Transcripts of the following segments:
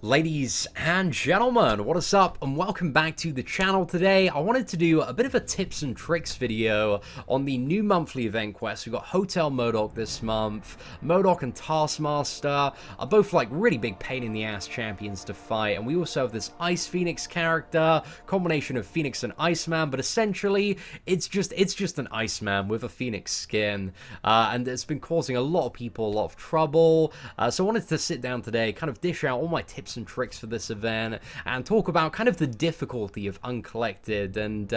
Ladies and gentlemen, what is up and welcome back to the channel. Today I wanted to do a bit of a tips and tricks video on the new monthly event quest. We've got Hotel Modok this month. Modok and Taskmaster are both like really big pain in the ass champions to fight, and we also have this Ice Phoenix character, combination of Phoenix and Iceman, but essentially it's just an Iceman with a Phoenix skin, and it's been causing a lot of people a lot of trouble. So I wanted to sit down today, kind of dish out all my tips and tricks for this event and talk about kind of the difficulty of Uncollected, and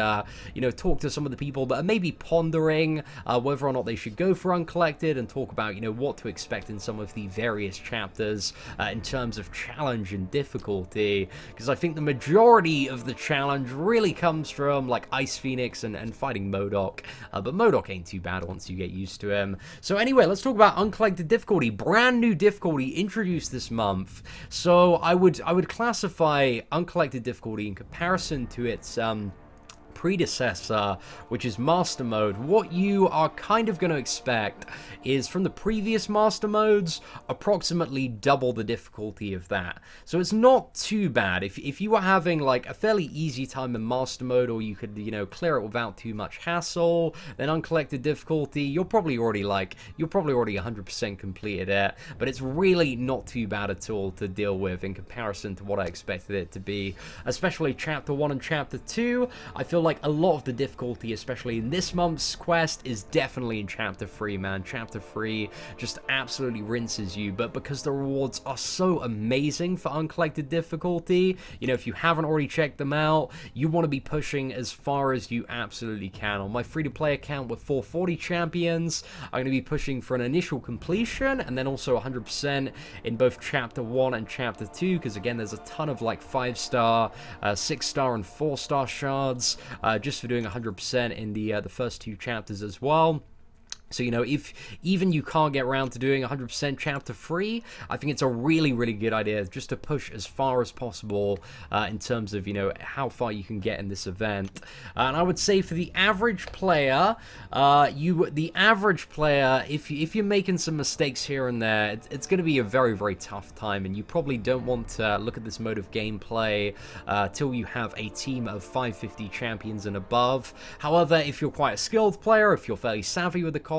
you know, talk to some of the people that are maybe pondering whether or not they should go for Uncollected, and talk about, you know, what to expect in some of the various chapters in terms of challenge and difficulty, because I think the majority of the challenge really comes from like Ice Phoenix and fighting Modok, but Modok ain't too bad once you get used to him. So anyway, let's talk about Uncollected Difficulty. Brand new difficulty introduced this month. So I would classify Uncollected Difficulty in comparison to its predecessor, which is Master Mode. What you are kind of going to expect is from the previous Master Modes, approximately double the difficulty of that. So it's not too bad. If you were having like a fairly easy time in Master Mode, or you could, you know, clear it without too much hassle, then Uncollected Difficulty, you're probably already 100% completed it, but it's really not too bad at all to deal with in comparison to what I expected it to be, especially Chapter 1 and Chapter 2. I feel like a lot of the difficulty, especially in this month's quest, is definitely in Chapter 3, man. Chapter 3 just absolutely rinses you, but because the rewards are so amazing for Uncollected Difficulty, you know, if you haven't already checked them out, you want to be pushing as far as you absolutely can. On my free-to-play account with 440 champions, I'm going to be pushing for an initial completion, and then also 100% in both Chapter 1 and Chapter 2, because again, there's a ton of like 5-star, 6-star, and 4-star shards, just for doing 100% in the first two chapters as well. So, you know, if even you can't get around to doing 100% Chapter 3, I think it's a really, really good idea just to push as far as possible in terms of, you know, how far you can get in this event. And I would say for the average player, if you're making some mistakes here and there, it's going to be a very, very tough time, and you probably don't want to look at this mode of gameplay till you have a team of 550 champions and above. However, if you're quite a skilled player, if you're fairly savvy with the content,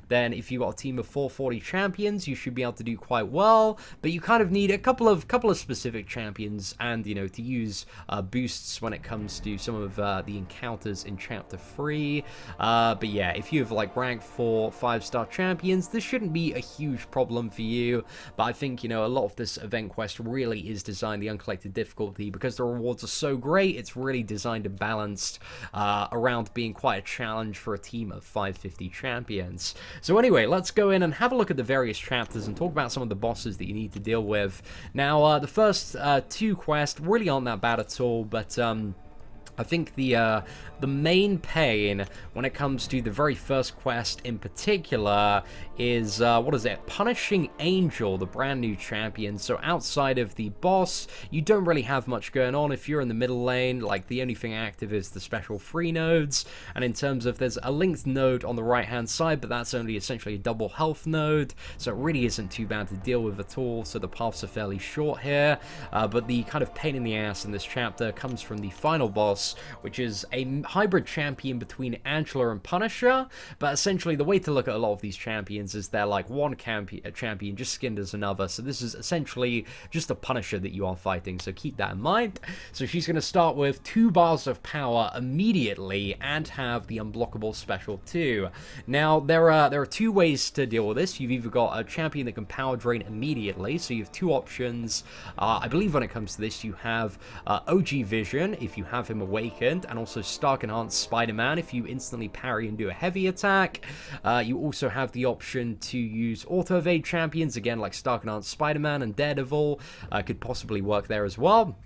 then if you've got a team of 440 champions, you should be able to do quite well. But you kind of need a couple of specific champions, and, you know, to use boosts when it comes to some of the encounters in Chapter 3. But yeah, if you have like rank 4 5-star champions, this shouldn't be a huge problem for you. But I think, you know, a lot of this event quest really is designed, the Uncollected Difficulty, because the rewards are so great, it's really designed and balanced around being quite a challenge for a team of 550 champions. So anyway, let's go in and have a look at the various chapters and talk about some of the bosses that you need to deal with. Now, the first two quests really aren't that bad at all, but I think the main pain when it comes to the very first quest in particular is, what is it? Punishing Angel, the brand new champion. So outside of the boss, you don't really have much going on. If you're in the middle lane, like, the only thing active is the special free nodes, and in terms of, there's a linked node on the right hand side, but that's only essentially a double health node, so it really isn't too bad to deal with at all. So the paths are fairly short here, but the kind of pain in the ass in this chapter comes from the final boss, which is a hybrid champion between Angela and Punisher. But essentially, the way to look at a lot of these champions is they're like one champion just skinned as another. So this is essentially just a Punisher that you are fighting, so keep that in mind. So she's going to start with 2 bars of power immediately and have the unblockable special too. Now, there are 2 ways to deal with this. You've either got a champion that can power drain immediately, so you have 2 options. I believe when it comes to this, you have OG Vision if you have him awakened, and also Stark Enhanced Spider-Man if you instantly parry and do a heavy attack. You also have the option to use auto-evade champions, again like Stark Enhanced Spider-Man and Daredevil could possibly work there as well.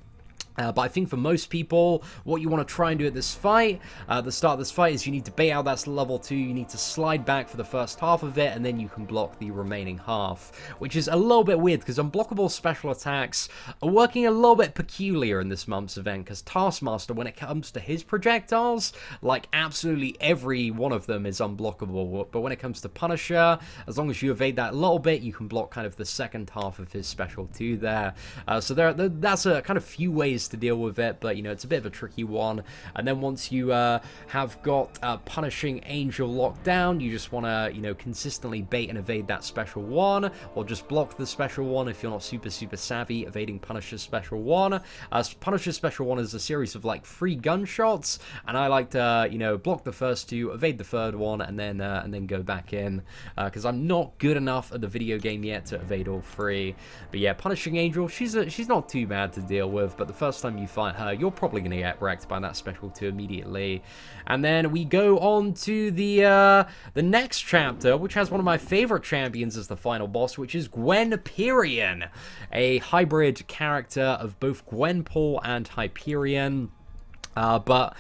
But I think for most people, what you want to try and do at this fight, the start of this fight, is you need to bait out that level 2, you need to slide back for the first half of it, and then you can block the remaining half, which is a little bit weird, because unblockable special attacks are working a little bit peculiar in this month's event, because Taskmaster, when it comes to his projectiles, like, absolutely every one of them is unblockable, but when it comes to Punisher, as long as you evade that a little bit, you can block kind of the second half of his special 2 there. So that's a kind of few ways to deal with it, but you know, it's a bit of a tricky one. And then once you have got Punishing Angel locked down, you just want to, you know, consistently bait and evade that special 1, or just block the special 1 if you're not super savvy evading Punisher's special 1. Punisher's special 1 is a series of like 3 gunshots, and I like to, you know, block the first 2, evade the third one, and then go back in, because I'm not good enough at the video game yet to evade all 3. But yeah, Punishing Angel, she's not too bad to deal with, but the first time you fight her, you're probably going to get wrecked by that special 2 immediately. And then we go on to the next chapter, which has one of my favorite champions as the final boss, which is Gwenperion, a hybrid character of both Gwenpool and Hyperion. But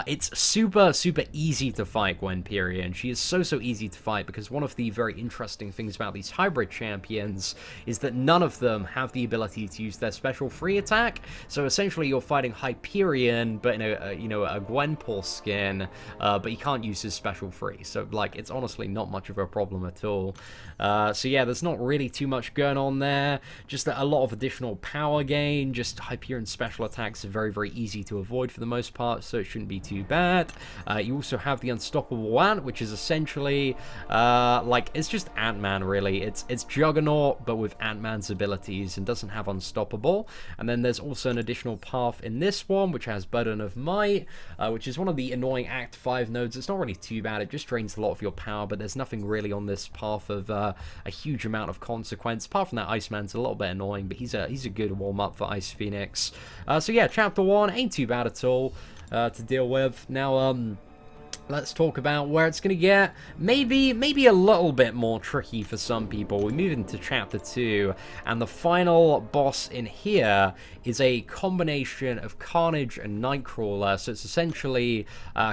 it's super easy to fight Gwenperion. She is so easy to fight, because one of the very interesting things about these hybrid champions is that none of them have the ability to use their special free attack. So essentially you're fighting Hyperion, but in a Gwenpool skin, but he can't use his special free. So like, it's honestly not much of a problem at all. So yeah, there's not really too much going on there. Just a lot of additional power gain. Just Hyperion's special attacks are very easy to avoid for the most part, so it shouldn't be too bad. You also have the Unstoppable Ant, which is essentially like, it's just Ant-Man really. It's Juggernaut, but with Ant-Man's abilities, and doesn't have Unstoppable. And then there's also an additional path in this one, which has Burden of Might, which is one of the annoying Act 5 nodes. It's not really too bad, it just drains a lot of your power, but there's nothing really on this path of a huge amount of consequence. Apart from that, Iceman's a little bit annoying, but he's a good warm-up for Ice Phoenix. So yeah, Chapter 1 ain't too bad at all to deal with. Now, let's talk about where it's going to get maybe a little bit more tricky for some people. We move into Chapter 2, and the final boss in here is a combination of Carnage and Nightcrawler. So it's essentially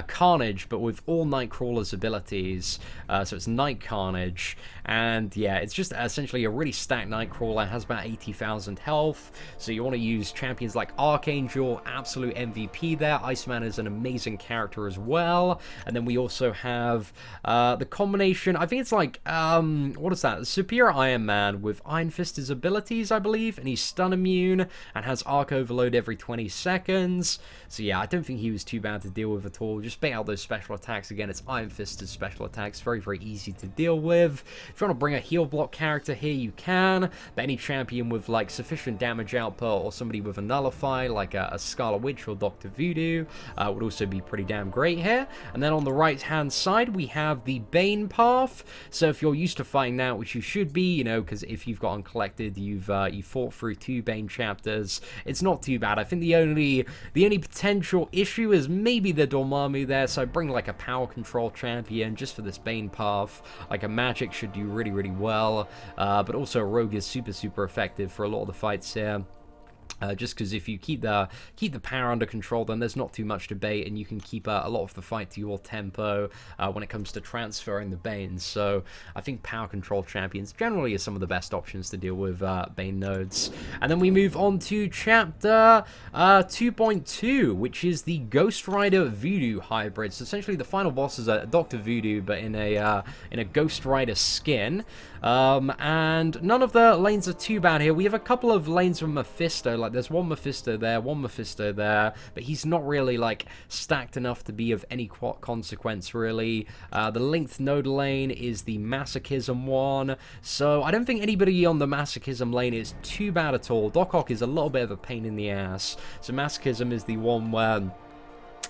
Carnage, but with all Nightcrawler's abilities. So it's Night Carnage, and yeah, it's just essentially a really stacked Nightcrawler. Has about 80,000 health, so you want to use champions like Archangel, absolute MVP there. Iceman is an amazing character as well. And then we also have the combination, I think it's like, what is that? Superior Iron Man with Iron Fist's abilities, I believe, and he's stun immune and has Arc Overload every 20 seconds. So yeah, I don't think he was too bad to deal with at all. Just bait out those special attacks. Again, it's Iron Fist's special attacks, very easy to deal with. If you want to bring a heal block character here, you can, but any champion with like sufficient damage output, or somebody with a nullify, like a Scarlet Witch or Dr. Voodoo, would also be pretty damn great here. And then on the right hand side we have the Bane path. So if you're used to fighting that, which you should be, you know, because if you've got Uncollected, you fought through 2 Bane chapters, it's not too bad. I think the only potential issue is maybe the Dormammu there, so I bring like a power control champion just for this Bane path. Like a Magic should do really well, but also a Rogue is super effective for a lot of the fights here. Just because if you keep the power under control, then there's not too much debate, and you can keep a lot of the fight to your tempo when it comes to transferring the Banes. So I think power control champions generally are some of the best options to deal with Bane nodes. And then we move on to Chapter 2.2, which is the Ghost Rider Voodoo hybrid. So essentially the final boss is a Dr. Voodoo, but in a Ghost Rider skin. And none of the lanes are too bad here. We have a couple of lanes from Mephisto. Like there's one Mephisto there, but he's not really like stacked enough to be of any consequence really. The length node lane is the Masochism one, so I don't think anybody on the Masochism lane is too bad at all. Doc Ock is a little bit of a pain in the ass, so Masochism is the one where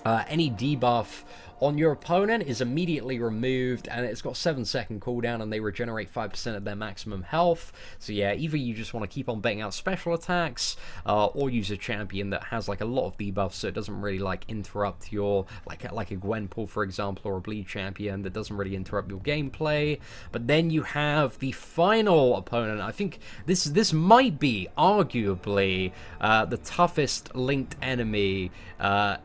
any debuff on your opponent is immediately removed, and it's got 7-second cooldown, and they regenerate 5% of their maximum health. So yeah, either you just want to keep on baiting out special attacks, or use a champion that has like a lot of debuffs, so it doesn't really like interrupt your like a Gwenpool, for example, or a bleed champion that doesn't really interrupt your gameplay. But then you have the final opponent. I think this might be arguably the toughest linked enemy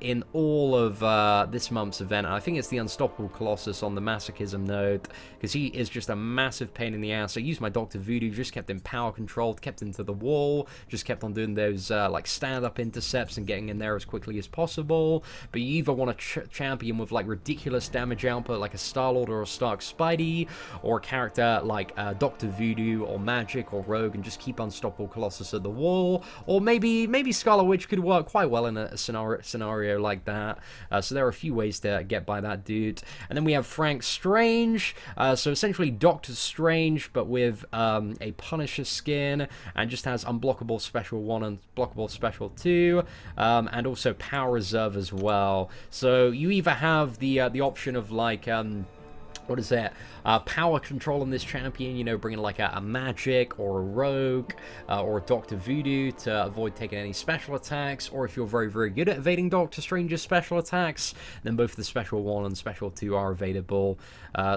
in all of this month's event. And I think it's the Unstoppable Colossus on the Masochism node, because he is just a massive pain in the ass. I used my Dr. Voodoo, just kept him power controlled, kept him to the wall, just kept on doing those like stand-up intercepts and getting in there as quickly as possible. But you either want a champion with like ridiculous damage output, like a Star-Lord or a Stark Spidey, or a character like Dr. Voodoo or Magic or Rogue, and just keep Unstoppable Colossus at the wall. Or maybe Scarlet Witch could work quite well in a scenario like that. So there are a few ways to get by that dude. And then we have Frank Strange, so essentially Doctor Strange, but with a Punisher skin, and just has Unblockable Special 1 and Blockable Special 2, and also Power Reserve as well. So you either have the option of like what is that? Power control on this champion, you know, bringing like a Magic or a Rogue or a Dr. Voodoo to avoid taking any special attacks, or if you're very, very good at evading Doctor Strange's special attacks, then both the Special 1 and Special 2 are available.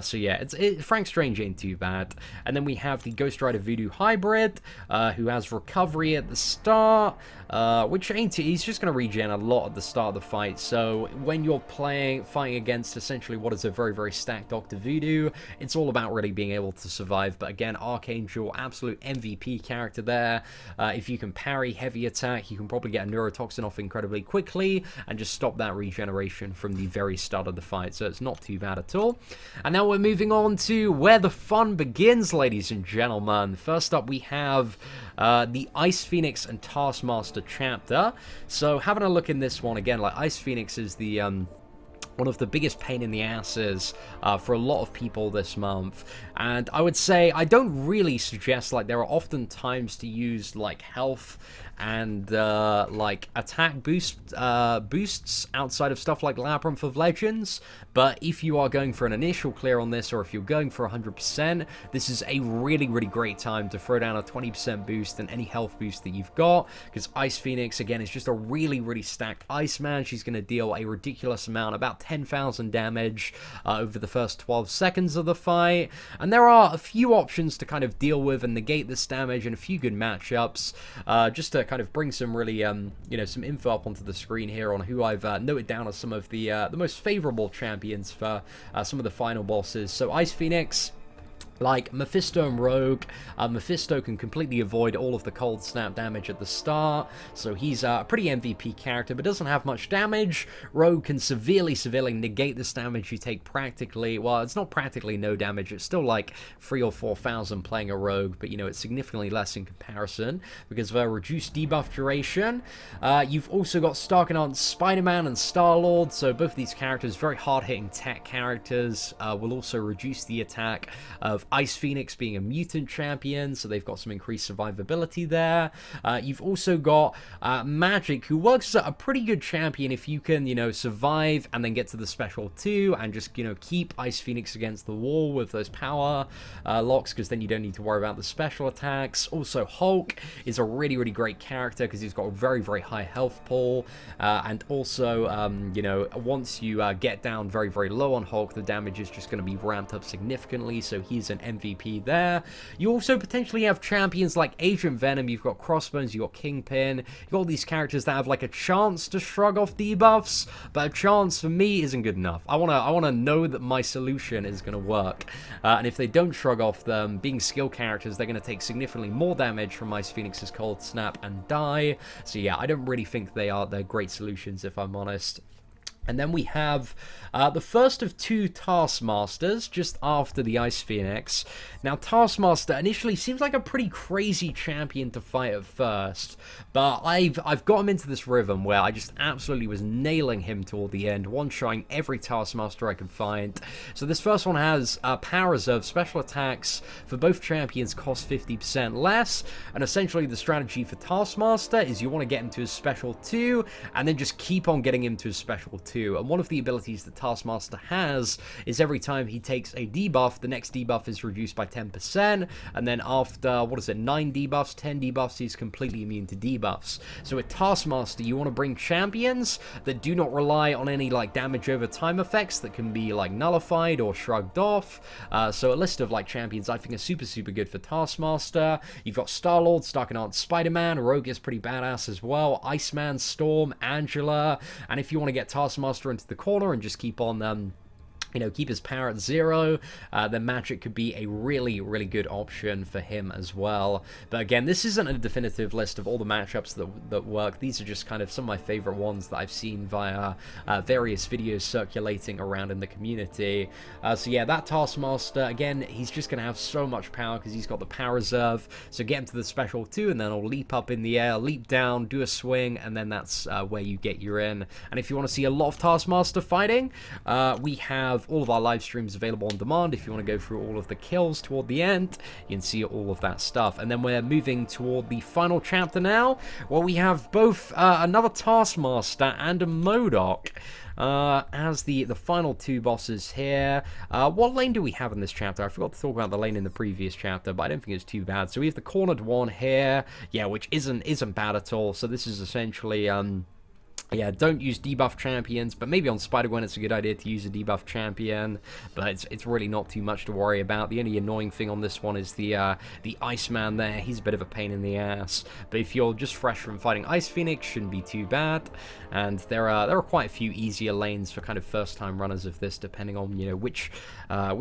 So yeah, Frank Strange ain't too bad. And then we have the Ghost Rider Voodoo Hybrid, who has Recovery at the start, which ain't he's just going to regen a lot at the start of the fight. So when you're fighting against essentially what is a very, very stacked Dr. Voodoo, it's all about really being able to survive. But again, Archangel, absolute MVP character there. If you can parry heavy attack, you can probably get a Neurotoxin off incredibly quickly and just stop that regeneration from the very start of the fight. So it's not too bad at all. And now we're moving on to where the fun begins, ladies and gentlemen. First up, we have the Ice Phoenix and Taskmaster chapter. So having a look in this one again, like Ice Phoenix is the one of the biggest pain in the asses for a lot of people this month. And I would say I don't really suggest, like, there are often times to use like health and like attack boosts outside of stuff like Labyrinth of Legends. But if you are going for an initial clear on this, or if you're going for 100%, this is a really, really great time to throw down a 20% boost and any health boost that you've got, because Ice Phoenix, again, is just a really, really stacked Iceman. She's going to deal a ridiculous amount, about 10,000 damage over the first 12 seconds of the fight. And there are a few options to kind of deal with and negate this damage, and a few good matchups. Just to kind of bring some really, you know, some info up onto the screen here on who I've noted down as some of the most favorable champions for some of the final bosses. So Ice Phoenix, like Mephisto and Rogue, Mephisto can completely avoid all of the cold snap damage at the start, so he's a pretty MVP character, but doesn't have much damage. Rogue can severely negate this damage you take practically. Well, it's not practically no damage, it's still like 3,000 or 4,000 playing a Rogue, but you know, it's significantly less in comparison because of a reduced debuff duration. You've also got Stark-Enhanced Spider-Man and Star-Lord, so both of these characters, very hard-hitting tech characters, will also reduce the attack of Ice Phoenix being a mutant champion, so they've got some increased survivability there. You've also got Magic, who works as a pretty good champion if you can, you know, survive and then get to the special 2 and just, you know, keep Ice Phoenix against the wall with those power locks, because then you don't need to worry about the special attacks. Also, Hulk is a really, really great character because he's got a very, very high health pool, and also, you know, once you get down very, very low on Hulk, the damage is just going to be ramped up significantly, so he's an MVP there. You also potentially have champions like Agent Venom, you've got Crossbones, you've got Kingpin, you've got all these characters that have like a chance to shrug off debuffs, but a chance for me isn't good enough. I wanna know that my solution is gonna work, and if they don't shrug off them, being skill characters, they're gonna take significantly more damage from Ice Phoenix's Cold Snap and die. So yeah, I don't really think they're great solutions, if I'm honest. And then we have the first of 2 Taskmasters just after the Ice Phoenix. Now, Taskmaster initially seems like a pretty crazy champion to fight at first, but I've got him into this rhythm where I just absolutely was nailing him toward the end, one-shotting every Taskmaster I could find. So this first one has Power Reserve. Special attacks for both champions cost 50% less, and essentially the strategy for Taskmaster is you want to get him to his special 2, and then just keep on getting him to his special 2. 2. And one of the abilities that Taskmaster has is every time he takes a debuff, the next debuff is reduced by 10%, and then after, 9 debuffs, 10 debuffs, he's completely immune to debuffs. So with Taskmaster, you want to bring champions that do not rely on any, like, damage over time effects that can be, like, nullified or shrugged off. So a list of, like, champions I think are super, super good for Taskmaster. You've got Star-Lord, Starkanaut, Spider-Man, Rogue is pretty badass as well, Iceman, Storm, Angela, and if you want to get Taskmaster into the corner and just keep on, keep his power at 0, then Magic could be a really, really good option for him as well. But again, this isn't a definitive list of all the matchups that work. These are just kind of some of my favorite ones that I've seen via various videos circulating around in the community. So yeah, that Taskmaster, again, he's just going to have so much power because he's got the power reserve. So get him to the special 2, and then he'll leap up in the air, leap down, do a swing, and then that's where you get your in. And if you want to see a lot of Taskmaster fighting, we have all of our live streams available on demand. If you want to go through all of the kills toward the end, you can see all of that stuff. And then we're moving toward the final chapter now, where we have both another Taskmaster and a Modok as the final 2 bosses here. What lane do we have in this chapter? I forgot to talk about the lane in the previous chapter, but I don't think it's too bad. So we have the cornered one here, yeah, which isn't bad at all. So this is essentially yeah, don't use debuff champions, but maybe on Spider-Gwen it's a good idea to use a debuff champion, but it's really not too much to worry about. The only annoying thing on this one is the Iceman there. He's a bit of a pain in the ass, but if you're just fresh from fighting Ice Phoenix, shouldn't be too bad. And there are quite a few easier lanes for kind of first-time runners of this, depending on, which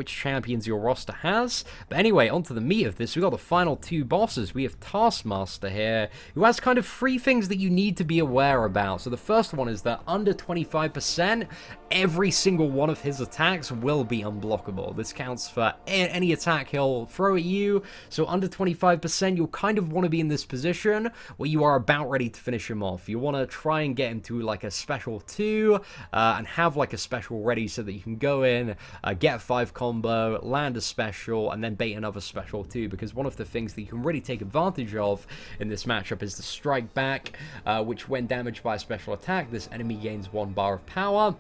champions your roster has. But anyway, onto the meat of this. We've got the final 2 bosses. We have Taskmaster here, who has kind of 3 things that you need to be aware about. So the first one is that under 25%, every single one of his attacks will be unblockable. This counts for any attack he'll throw at you. So under 25%, you'll kind of want to be in this position where you are about ready to finish him off. You want to try and get him to like a special 2 and have like a special ready so that you can go in, get a 5 combo, land a special, and then bait another special 2, because one of the things that you can really take advantage of in this matchup is the strike back, which when damaged by a special attack, this enemy gains 1 bar of power.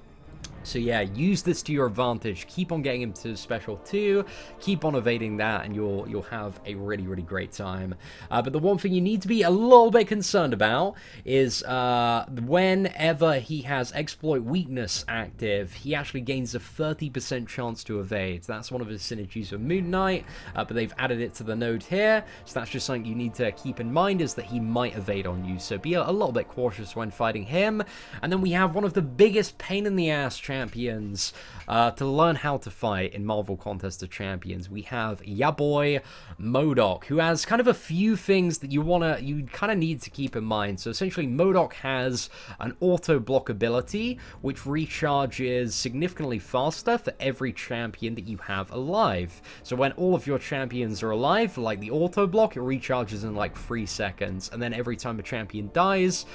So yeah, use this to your advantage. Keep on getting him to special 2, keep on evading that, and you'll have a really, really great time. But the one thing you need to be a little bit concerned about is whenever he has exploit weakness active, he actually gains a 30% chance to evade. That's one of his synergies with Moon Knight, but they've added it to the node here, so that's just something you need to keep in mind, is that he might evade on you, so be a little bit cautious when fighting him. And then we have one of the biggest pain in the ass champions to learn how to fight in Marvel Contest of Champions. We have ya boy Modok, who has kind of a few things that you kind of need to keep in mind. So essentially, Modok has an auto block ability which recharges significantly faster for every champion that you have alive. So when all of your champions are alive, like the auto block, it recharges in like 3 seconds, and then every time a champion dies,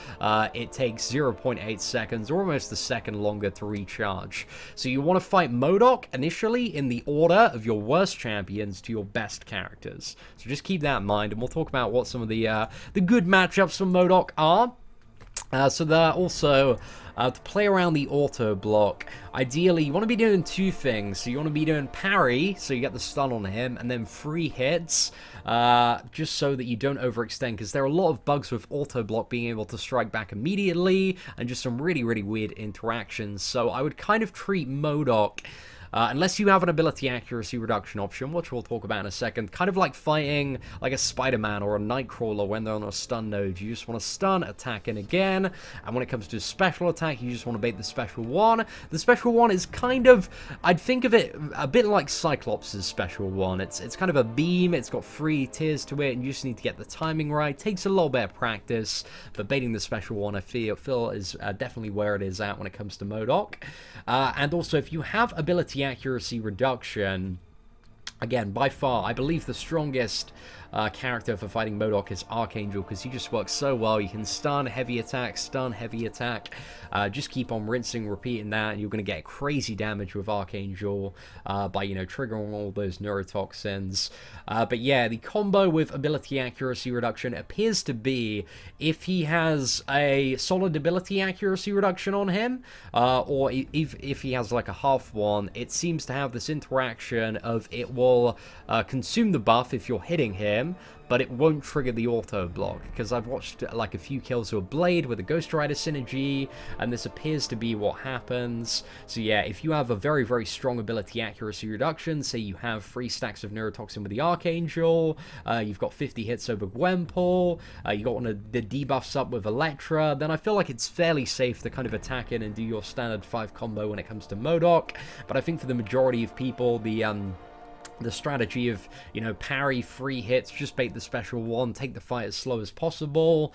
it takes 0.8 seconds or almost a second longer to recharge. So you want to fight Modok initially in the order of your worst champions to your best characters. So just keep that in mind, and we'll talk about what some of the good matchups for Modok are. So there also, to play around the auto block, ideally you want to be doing 2 things. So you want to be doing parry, so you get the stun on him, and then 3 hits, just so that you don't overextend, because there are a lot of bugs with auto block being able to strike back immediately, and just some really, really weird interactions. So I would kind of treat Modok, unless you have an ability accuracy reduction option, which we'll talk about in a second, kind of like fighting like a Spider-Man or a Nightcrawler when they're on a stun node. You just want to stun, attack in again, and when it comes to a special attack, you just want to bait the special 1. The special 1 is kind of, I'd think of it a bit like Cyclops' special 1. It's kind of a beam, it's got 3 tiers to it, and you just need to get the timing right. Takes a little bit of practice, but baiting the special 1, I feel is definitely where it is at when it comes to Modok. And also, if you have ability accuracy reduction, Again, by far, I believe the strongest character for fighting Modok is Archangel, because he just works so well. You can stun, heavy attack, stun, heavy attack. Just keep on rinsing, repeating that, and you're going to get crazy damage with Archangel by, you know, triggering all those neurotoxins. But yeah, the combo with ability accuracy reduction appears to be if he has a solid ability accuracy reduction on him, or if he has like a half one, it seems to have this interaction of it will consume the buff if you're hitting him, but it won't trigger the auto block, because I've watched like a few kills with Blade with the Ghost Rider synergy, and this appears to be what happens. So yeah, if you have a very, very strong ability accuracy reduction, say you have 3 stacks of neurotoxin with the Archangel, you've got 50 hits over Gwenpool, you got one of the debuffs up with Electra, then I feel like it's fairly safe to kind of attack in and do your standard 5 combo when it comes to Modok. But I think for the majority of people, the strategy of, you know, parry 3 hits, just bait the special one, take the fight as slow as possible,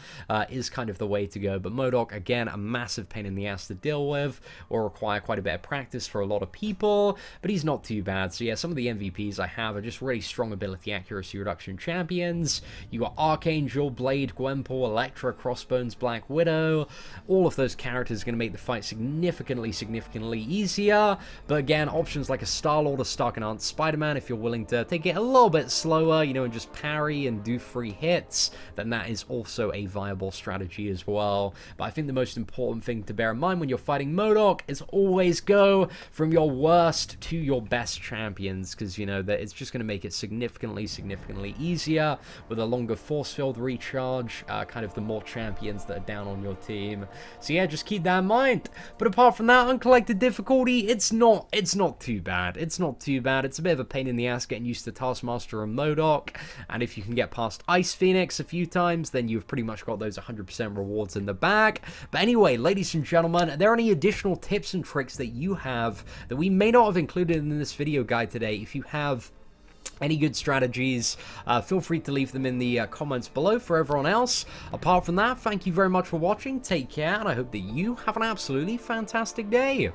is kind of the way to go. But Modok, again, a massive pain in the ass to deal with, will require quite a bit of practice for a lot of people, but he's not too bad. So yeah, some of the MVPs I have are just really strong ability accuracy reduction champions. You got Archangel, Blade, Gwenpool, Electra, Crossbones, Black Widow. All of those characters are going to make the fight significantly easier. But again, options like a Star-Lord or Stark-Enhanced Spider-Man, if you're willing to take it a little bit slower, you know, and just parry and do 3 hits, then that is also a viable strategy as well. But I think the most important thing to bear in mind when you're fighting Modok is always go from your worst to your best champions, because, you know, that it's just going to make it significantly easier with a longer force field recharge, kind of the more champions that are down on your team. So yeah, just keep that in mind. But apart from that, Uncollected Difficulty, it's not too bad. It's not too bad. It's a bit of a pain in the ass getting used to Taskmaster and Modok, and if you can get past Ice Phoenix a few times, then you've pretty much got those 100% rewards in the bag. But anyway, ladies and gentlemen, are there any additional tips and tricks that you have that we may not have included in this video guide today? If you have any good strategies, feel free to leave them in the comments below for everyone else. Apart from that, thank you very much for watching, take care, and I hope that you have an absolutely fantastic day.